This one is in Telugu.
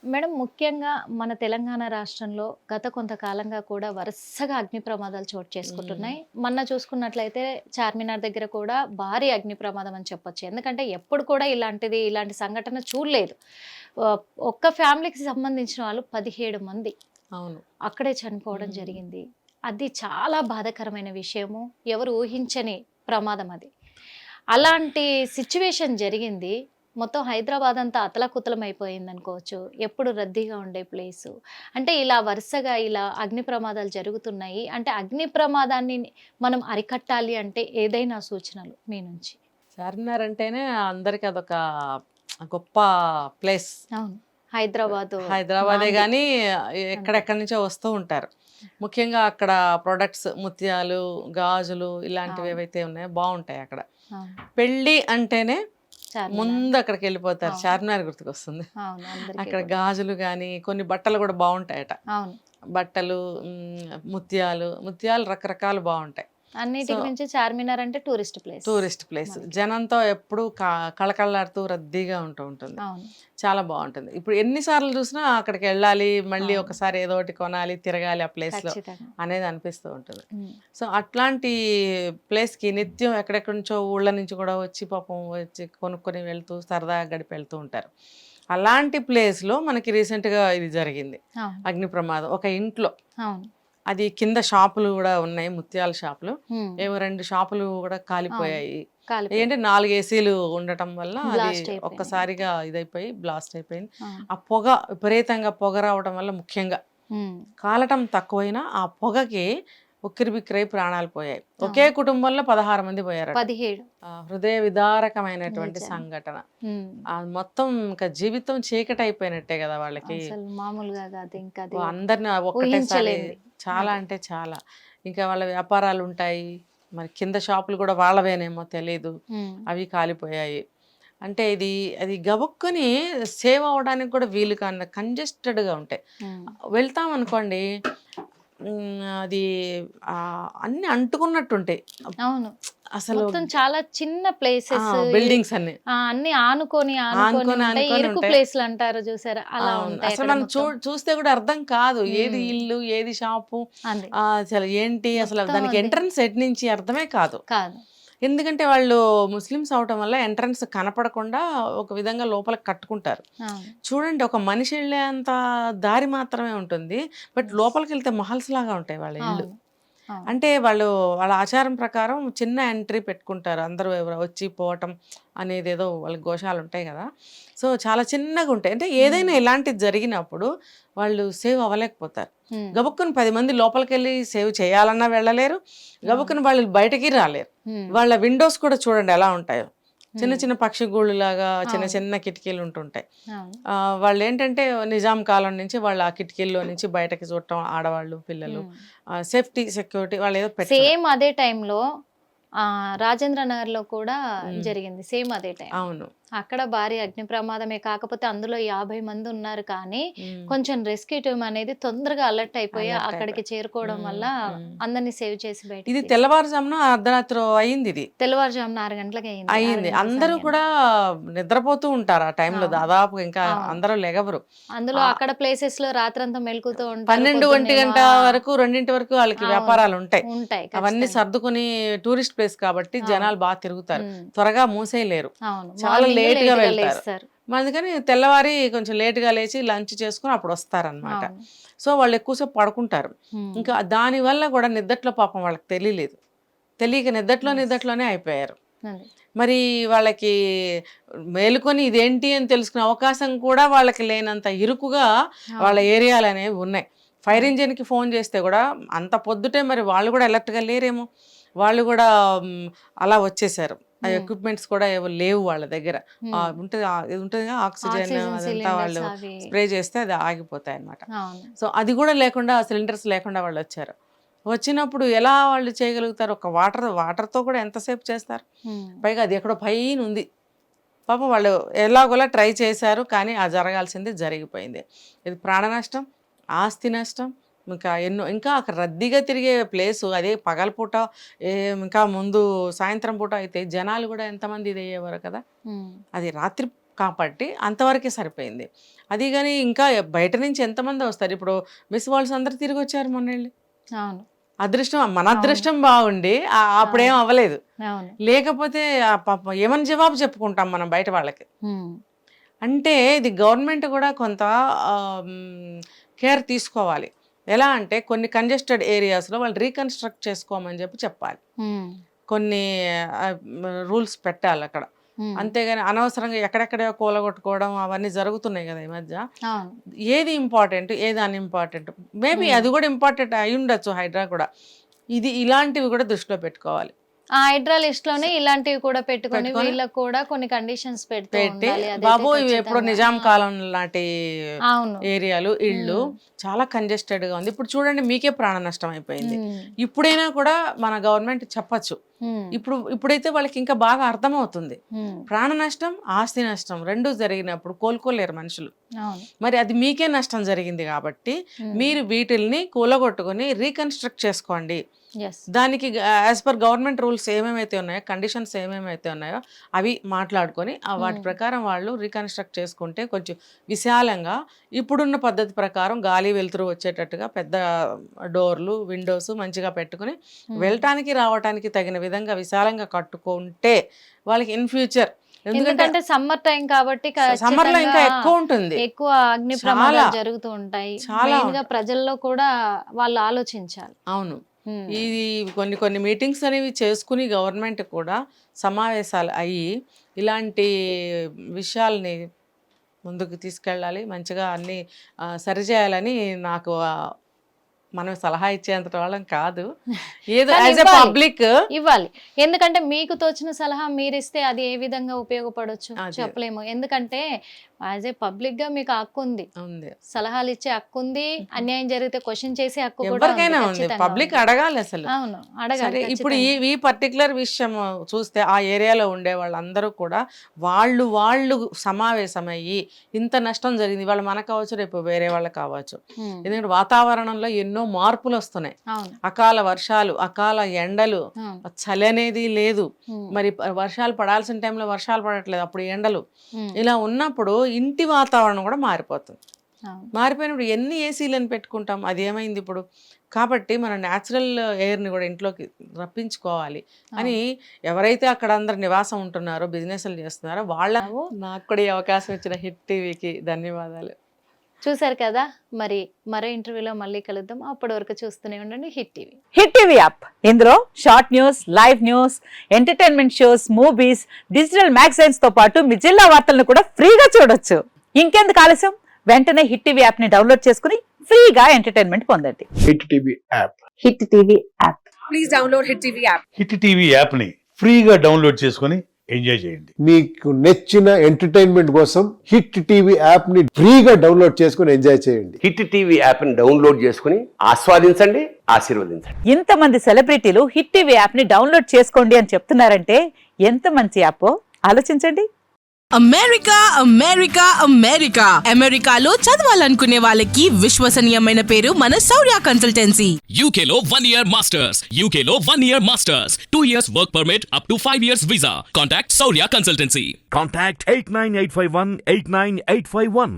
మేడం ముఖ్యంగా మన తెలంగాణ రాష్ట్రంలో గత కొంతకాలంగా కూడా వరుసగా అగ్ని ప్రమాదాలు చోటు హ్మ్. చేసుకుంటున్నాయి. మొన్న చూసుకున్నట్లయితే చార్మినార్ దగ్గర కూడా భారీ అగ్ని ప్రమాదం అని చెప్పొచ్చు. ఎందుకంటే ఎప్పుడు కూడా ఇలాంటి సంఘటన చూడలేదు. ఆహ్, ఒక్క ఫ్యామిలీకి సంబంధించిన వాళ్ళు 17 మంది అవును. అక్కడే చనిపోవడం హ్మ్. జరిగింది. అది చాలా బాధాకరమైన విషయము. ఎవరు ఊహించని ప్రమాదం అది. అలాంటి సిట్యుయేషన్ జరిగింది. మొత్తం హైదరాబాద్ అంతా అతలాకుతలం అయిపోయిందనుకోవచ్చు. ఎప్పుడు రద్దీగా ఉండే ప్లేసు. అంటే ఇలా వరుసగా ఇలా అగ్ని ప్రమాదాలు జరుగుతున్నాయి. అంటే అగ్ని ప్రమాదాన్ని మనం అరికట్టాలి అంటే ఏదైనా సూచనలు మీ నుంచి? చార్మినార్ అంటేనే అందరికి అదొక గొప్ప ప్లేస్. అవును. హైదరాబాదు హైదరాబాదే నాంది. గానీ అంతే. ఎక్కడెక్కడి నుంచో వస్తూ ఉంటారు. ముఖ్యంగా అక్కడ ప్రొడక్ట్స్ ముత్యాలు, గాజులు ఇలాంటివి అవును. ఏవైతే ఉన్నాయో బావుంటాయి అక్కడ. అవును. పెళ్లి అంటేనే చార్మినార్. ముందు అక్కడికెళ్ళిపోతారు. అవును. చార్మినార్ గుర్తుకొస్తుంది. అవును. అందరికీ అక్కడ కూడా. గాజులు గానీ, కొన్ని బట్టలు గూడా బావుంటాయట. అవును. బట్టలు ముత్యాలు రకరకాలు బావుంటాయి. సో అన్నిటికి మించి చార్మినార్ అంటే టూరిస్ట్ ప్లేస్ టూరిస్ట్ ప్లేస్. మనకి. జనంతో ఎప్పుడూ కళకళలాడుతూ రద్దీగా ఉంటూ ఉంటుంది. అవును. చాలా బావుంటుంది. ఇప్పుడు ఎన్ని సార్లు చూసినా అక్కడికెళ్ళాలి, మళ్ళీ అవును. ఒకసారి ఏదో ఒకటి కొనాలి, తిరగాలి ఆ ప్లేస్‌లో ఖచ్చితంగా. అనేది అనిపిస్తూ ఉంటుంది. హ్మ్. సో, అట్లాంటి ప్లేస్‌కి నిత్యం ఎక్కడెక్కడి నుంచో ఊళ్ళ నుంచి కూడా వచ్చి పాపం వచ్చి కొనుక్కొని వెళ్తూ సరదాగా గడిపి వెళ్తూ ఉంటారు. అలాంటి ప్లేస్‌లో మనకి రీసెంట్‌గా ఇది జరిగింది. అవును. అగ్ని ప్రమాదం. ఒక ఇంట్లో అవును. అది కింద షాపులు గూడా ఉన్నాయి. ముత్యాల షాపులు. హ్మ్. ఏవో 2 షాపులు గూడా అవును. కాలిపోయాయి. కాలిపోయాయి. ఏంటి 4 ఏసీలు ఉండటం వల్ల అది బ్లాస్ట్ అయిపోయినాయంట. ఒక్కసారిగా ఇదైపోయి బ్లాస్ట్ అయిపోయింది. అవును. ఆ పొగ విపరీతంగా పొగ రావడం వల్ల ముఖ్యంగా హ్మ్. కాలటం తక్కువైనా ఆ పొగకి ఉక్కిరిబిక్కిరై ప్రాణాలు పోయాయి. ఒకే అవును. కుటుంబంలో 16 మంది పోయారట. 17. హృదయ విదారకమైనటువంటి నిజంగా. సంఘటన. హ్మ్. మొత్తం ఇంక జీవితం చీకటయిపోయినట్టే గదా! వాళ్ళకి. అసలు మామూలుగా కాదు. ఇంకది అందరిని ఒకటేసారి ఊహించలేనిది. చాలా అది. అంటే చాలా. ఇంకా వాళ్ళ వ్యాపారాలుంటాయి. మరి కింద షాపులు గూడా వాళ్ళవేనేమో తెలీదు. హ్మ్. అవి కాలిపోయాయి. అంటే అది గబుక్కని సేవ్ అవ్వడానికి కూడా వీలు కాని కంజెస్టెడ్‌గా ఉంటాయి. హ్మ్. వెళ్తామనుకోండి అది అన్నీ అంటుకున్నట్టుంటాయి. అవును. అసలు మొత్తం చాలా చిన్న ప్లేసెస్ బిల్డింగ్స్ అన్నీ. అన్నీ ఆనుకొని ఆనుకొని, ఉంటాయి. ఆనుకొని ఇరుకు ఉంటాయి. ప్లేస్‌లంటారు చూసారా? అలా అవును. ఉంటాయి అసలు అక్కడ మనం మొత్తం. చూస్తే గూడా అర్థం కాదు. ఏది హ్మ్. ఇల్లు, ఏది షాపు, అది. అసలు ఏంటి అసలు మొత్తం దానికి అది. ఎంట్రన్స్ ఎటు నుంచి అర్థమే కాదు. కాదు. ఎందుకంటే వాళ్ళు ముస్లిమ్స్ అవ్వటం వల్ల ఎంట్రన్స్ కనపడకుండా ఒక విధంగా లోపలికి కట్టుకుంటారు. అవును. చూడండి ఒక మనిషి ఎళ్ళేంత దారి మాత్రమే ఉంటుంది. But yes. లోపలికెళ్తే మహల్స్‌లాగా ఉంటాయి వాళ్ళ ఇళ్ళు. అవును. అవును. అంటే వాళ్ళ ఆచారం ప్రకారం చిన్న ఎంట్రీ పెట్టుకుంటారు. అందరూ ఎవరు వచ్చి పోవటం అనేదేదో వాళ్ళ గోశాలుంటాయి గదా! సో, చాలా చిన్నగుంటాయి. అంటే హ్మ్. ఏదైనా ఇలాంటిది జరిగినప్పుడు వాళ్ళు సేవ్ అవ్వలేకపోతారు. హ్మ్. గబుక్కున 10 మంది లోపలికెళ్ళి సేవ్ చేయాలన్నా వెళ్ళలేరు. అవును. గబుక్కున వాళ్ళు బయటకి రాలేరు. హ్మ్. వాళ్ళ విండోస్ కూడా చూడండి ఎలా ఉంటాయో. చిన్న హ్మ్. చిన్న పక్షి గూళ్ళులాగా చిన్న అవును. చిన్న కిటికీలు ఉంటుంటాయి. అవును. వాళ్ళేంటంటే నిజాం కాలం నుంచి వాళ్ళు ఆ కిటికీల్లో నుంచి బయటకి చూడటం ఆడవాళ్ళు, పిల్లలు హ్మ్. సేఫ్టీ, సెక్యూరిటీ వాళ్ళేదో పెట్టడం. సేమ్ అదే టైంలో రాజేంద్ర నగర్‌లో కూడా హ్మ్. జరిగింది. సేమ్ అదే టైంలో. అవును. అక్కడ భారీ అగ్ని ప్రమాదమే కాకపోతే అందులో 50 మంది ఉన్నారు కానీ, హ్మ్. కొంచెం రెస్క్యూ టీమ్ అనేది తొందరగా అలర్ట్ అయిపోయి అలర్ట్ అక్కడికి అయిపోయారు. చేరుకోవడం వల్ల హ్మ్. హ్మ్. అందరిని సేవ్ చేసి బయటికి ఇది తెల్లవారుజామున అర్ధరాత్రో అయిందిది. తెల్లవారుజామున 6 గంటలకి అయింది. 6 అయింది. గంటల అందరూ సమయంలో. కూడా నిద్రపోతూ ఉంటారు ఆ టైంలో అవును. దాదాపు ఇంకా అవును. అందరూ లెగవరు. అందులో ఆహ్, అక్కడ ప్లేసెస్‌లో రాత్రంతా మెలుకువతో ఉంటారు. 12, 1 పొద్దున్నేమో గంట వరకు, 2 వరకు వాళ్ళకి అవును. వ్యాపారాలుంటాయి. ఉంటాయి అవన్నీ ఖచ్చితంగా. సర్దుకొని టూరిస్ట్ ప్లేస్ కాబట్టి అవును. జనాలు తిరుగుతారు. హ్మ్. త్వరగా మూసేయలేరు. అవును. చాలా మార్నింగ్ లేట్‌గా లేట్‌గా వెళ్తారు. లేస్తారు. అందుకని తెల్లవారి కొంచెం లేట్‌గా లేచి లంచ్ చేసుకొని అప్పుడొస్తారనమాట. అవును. సో, వాళ్ళు ఎక్కువ సేపు పడుకుంటారు. హ్మ్. ఇంకా దానివల్ల గూడా నిద్దట్లో పాపం వాళ్ళకి తెలియలేదు. తెలియక యెస్. నిద్దట్లోనే అయిపోయారు. అది. మరి వాళ్ళకి మేలుకొని ఇదేంటి అని తెలుసుకునే అవకాశం కూడా వాళ్ళకి లేనంత ఇరుకుగా వాళ్ళ అవును. ఏరియాలనేవి ఉన్నాయి. ఫైర్ అది. ఇంజిన్‌కి ఫోన్ చేస్తే గూడా అంత పొద్దుటే మరి వాళ్ళు గూడా అలర్ట్‌గా లేరేమో! వాళ్ళు గూడా అలా వచ్చేసారు. ఆ హ్మ్. ఎక్విప్‌మెంట్స్ కూడా ఏవో లేవు వాళ్ళ దగ్గర. హ్మ్. ఇది ఉంటదిగా ఆక్సిజన్ ఆక్సిజన్ అదంతా సిలిండర్స్ వాళ్ళు అవి. స్ప్రే చేస్తే అది ఆగిపోతాయన్నమాట. అవును. సో, అది గూడా లేకుండా సిలిండర్స్ లేకుండా వాళ్ళొచ్చారు. వచ్చినప్పుడు ఎలా వాళ్ళు చేయగలుగుతారు? ఒక వాటర్‌తో కూడా ఎంతసేపు చేస్తారు? హ్మ్. పైగా అది ఎక్కడో పైనుంది. పాపం వాళ్ళు ఎలాగోలా ట్రై చేశారు. కానీ ఆ జరగాల్సింది జరిగిపోయింది. ఇది ప్రాణ నష్టం, ఆస్తి నష్టం, ఇంకా అక్కడ రద్దీగా తిరిగే ప్లేసు అదే పగలపూట ఇంకా ముందు సాయంత్రం పూట అయితే జనాలు గూడా ఎంతమంది ఇదయ్యేవారో కదా! హ్మ్. అది రాత్రి కాబట్టి అంతవరకే సరిపోయింది. అది కానీ ఇంకా బయట నుంచి ఎంతమంది వస్తారు? ఇప్పుడు మిస్ వరల్డ్స్ అందరూ తిరిగి వచ్చారు మొన్నెళ్ళి. అవును అదృష్టం, మన అదృష్టం బాగుండి అప్పుడేం అవ్వలేదు. అవును లేకపోతే పాపం ఏమని జవాబు చెప్పుకుంటాం మనం బయట వాళ్ళకి. అంటే ఇది గవర్నమెంట్ కూడా కొంత కేర్ తీసుకోవాలి. ఎలా అంటే కొన్ని కంజెస్టెడ్ ఏరియాస్లో వాళ్ళు రీకన్స్ట్రక్ట్ చేసుకోమని చెప్పాలి. కొన్ని రూల్స్ పెట్టాలి అక్కడ. అంతేగాని అనవసరంగా ఎక్కడెక్కడో కూలగొట్టుకోవడం అవన్నీ జరుగుతున్నాయి కదా ఈ మధ్య. ఏది ఇంపార్టెంట్, ఏది అన్ఇంపార్టెంట్, మేబీ అది కూడా ఇంపార్టెంట్ అయి ఉండొచ్చు హైడ్రా కూడా. ఇలాంటివి కూడా దృష్టిలో పెట్టుకోవాలి. ఆ హైడ్రా లిస్ట్ లోనే ఇలాంటివి కూడా పెట్టుకొని వీళ్ళకి కూడా కొన్ని కండిషన్స్ పెట్టి బాబు ఇవి ఎప్పుడో నిజాం కాలం లాంటి ఏరియాలు, ఇళ్ళు చాలా కంజెస్టెడ్ గా ఉంది. ఇప్పుడు చూడండి మీకే ప్రాణ నష్టం అయిపోయింది. ఇప్పుడైనా కూడా మన గవర్నమెంట్ చెప్పచ్చు. ఇప్పుడైతే వాళ్ళకి ఇంకా బాగా అర్థమవుతుంది. ప్రాణ నష్టం, ఆస్తి నష్టం రెండు జరిగినప్పుడు కోలుకోలేరు మనుషులు. మరి అది మీకే నష్టం జరిగింది కాబట్టి మీరు వీటిల్ని కూలగొట్టుకొని రీకన్స్ట్రక్ట్ చేసుకోండి. దానికి యాజ్ పర్ గవర్నమెంట్ రూల్స్ ఏమేమైతే ఉన్నాయో, కండిషన్స్ ఏమేమైతే ఉన్నాయో అవి మాట్లాడుకొని వాటి ప్రకారం వాళ్ళు రీకన్స్ట్రక్ట్ చేసుకుంటే కొంచెం విశాలంగా ఇప్పుడున్న పద్ధతి ప్రకారం గాలి వెలుతురు వచ్చేటట్టుగా పెద్ద డోర్లు, విండోస్ మంచిగా పెట్టుకుని వెళ్ళటానికి రావటానికి తగిన విధంగా విశాలంగా కట్టుకుంటే వాళ్ళకి ఇన్ ఫ్యూచర్, ఎందుకంటే సమ్మర్ టైం కాబట్టి సమ్మర్ లో ఇంకా ఎక్కువ ఉంటుంది, ఎక్కువ అగ్ని ప్రమాదాలు జరుగుతూ ఉంటాయి. చాలా ప్రజల్లో కూడా వాళ్ళు ఆలోచించాలి. అవును, ఇది కొన్ని మీటింగ్స్ అనేవి చేసుకుని గవర్నమెంట్ కూడా సమావేశాలు అయ్యి ఇలాంటి విషయాల్ని ముందుకు తీసుకెళ్ళాలి, మంచిగా అన్నీ సరిచేయాలని నాకు మనం సలహా ఇచ్చేంత వాళ్ళం కాదు. ఏదో యాజ్ ఎ పబ్లిక్ ఇవ్వాలి. ఎందుకంటే మీకు తోచిన సలహా మీరు ఇస్తే అది ఏ విధంగా ఉపయోగపడవచ్చు చెప్పలేము. ఎందుకంటే యాజ్ ఏ పబ్లిక్ గా మీకు హక్కు ఉంది, సలహాలు ఇచ్చే హక్కు ఉంది, అన్యాయం జరిగితే క్వశ్చన్ చేసే హక్కు ఎవరికైనా ఉంది. పబ్లిక్ అడగాలి అసలు. అవును, అడగాలి. ఇప్పుడు ఈ పర్టికులర్ విషయం చూస్తే ఆ ఏరియాలో ఉండే వాళ్ళందరూ కూడా వాళ్ళు సమావేశమయ్యి ఇంత నష్టం జరిగింది, వాళ్ళు మనకు కావచ్చు, రేపు వేరే వాళ్ళకి కావచ్చు. ఎందుకంటే వాతావరణంలో ఎన్నో మార్పులు వస్తున్నాయి. అకాల వర్షాలు, అకాల ఎండలు, చలి అనేది లేదు. మరి వర్షాలు పడాల్సిన టైంలో వర్షాలు పడట్లేదు, అప్పుడు ఎండలు. ఇలా ఉన్నప్పుడు ఇంటి వాతావరణం కూడా మారిపోతుంది. మారిపోయినప్పుడు ఎన్ని ఏసీలను పెట్టుకుంటాం, అది ఏమైంది ఇప్పుడు. కాబట్టి మన న్యాచురల్ ఎయిర్ని కూడా ఇంట్లోకి రప్పించుకోవాలి అని ఎవరైతే అక్కడ అందరు నివాసం ఉంటున్నారో, బిజినెస్లు చేస్తున్నారో వాళ్ళకు నాకు కూడా ఈ అవకాశం ఇచ్చిన హిట్ టీవీకి ధన్యవాదాలు. చూసారు కదా, మరి మరో ఇంటర్వ్యూలో మళ్ళీ కలుద్దాం. అప్పటి వరకు చూస్తూనే ఉండండి hit TV. Hit TV app, ఇందులో short news, live news, entertainment shows, movies, digital magazines తో పాటు మీ జిల్లా వార్తలను కూడా ఫ్రీగా చూడొచ్చు. ఇంకెందుకు ఆలస్యం, వెంటనే హిట్ టీవీ యాప్ ని డౌన్లోడ్ చేసుకుని ఫ్రీగా ఎంటర్టైన్మెంట్ పొందండి. Hit TV app. Hit TV app. Please download hit TV app. Hit TV app ని ఫ్రీగా డౌన్లోడ్ చేసుకుని ఎంజాయ్ చేయండి. మీకు నచ్చిన ఎంటర్టైన్మెంట్ కోసం హిట్ టీవీ యాప్ ని ఫ్రీగా డౌన్లోడ్ చేసుకుని ఎంజాయ్ చేయండి. హిట్ టీవీ యాప్ ని డౌన్లోడ్ చేసుకుని ఆస్వాదించండి, ఆశీర్వదించండి. ఇంతమంది సెలబ్రిటీలు హిట్ టీవీ యాప్ ని డౌన్లోడ్ చేసుకోండి అని చెప్తున్నారంటే ఎంత మంచి యాప్ ఆలోచించండి. అమెరికా అమెరికా అమెరికా అమెరికాలో చదవాలనుకునే వాళ్ళకి విశ్వసనీయమైన పేరు మన శౌర్య కన్సల్టెన్సీ. UK లో 1 year masters, UK లో 1 year masters, 2 years work permit up to 5 years visa. Contact Shaurya Consultancy. Contact 89851 89851.